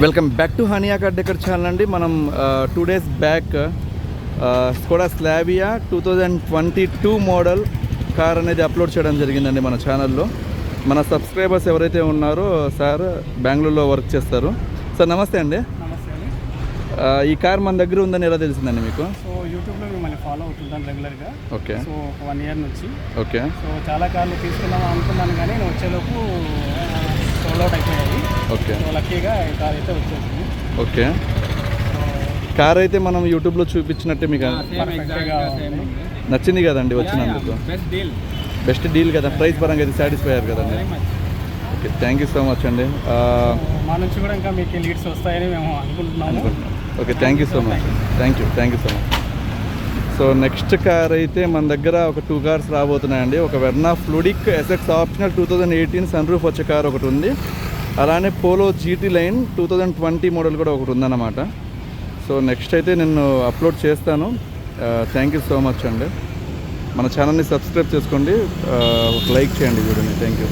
Welcome back to Hania car decor channel అండి. మనం 2 days back Skoda Slavia 2022 model car అనేది upload చేయడం జరిగిందండి మన ఛానల్లో. మన సబ్స్క్రైబర్స్ ఎవరైతే ఉన్నారో సార్ బెంగళూరులో వర్క్ చేస్తారు. సార్ నమస్తే అండి. నమస్తే అండి. ఈ కార్ మన దగ్గర ఉందని ఎలా తెలిసిందండి మీకు? సో యూట్యూబ్లో మిమ్మల్ని ఫాలో అవుతుంటాను రెగ్యులర్గా. ఓకే. సో 1 year నుంచి. ఓకే. సో చాలా కార్లు తీసుకుందాం అనుకున్నాను కానీ నేను వచ్చేలోపు సోల్డ్ అవుట్ అయిపోయాయి. ఓకే. సో లక్కీగా ఈ కార్ అయితే వచ్చేసింది. ఓకే. కార్ అయితే మనం యూట్యూబ్లో చూపించినట్టే మీకు పర్ఫెక్ట్గా నచ్చింది కదండి వచ్చినందుకు? బెస్ట్ డీల్ కదా, ప్రైస్ పరంగా అయితే సాటిస్ఫై అయ్యారు కదండి. Okay, thank you so much అండి. మా నుంచి కూడా ఇంకా మీకు లీడ్స్ వస్తాయని మేము అనుకుంటున్నాము. Okay, thank you so much. Thank you so much. So next car అయితే మన దగ్గర ఒక 2 కార్స్ రాబోతున్నాయండి. ఒక Verna fluidic SX optional 2018 sunroof వచ్చే కార్ ఒకటి ఉంది. అలానే పోలో జీటీ లైన్ 2020 మోడల్ కూడా ఒకటి ఉందన్నమాట. సో నెక్స్ట్ అయితే నేను అప్లోడ్ చేస్తాను. థ్యాంక్ యూ సో మచ్ అండి. మన ఛానల్ని సబ్స్క్రైబ్ చేసుకోండి, ఒక లైక్ చేయండి వీడియోని. Thank you.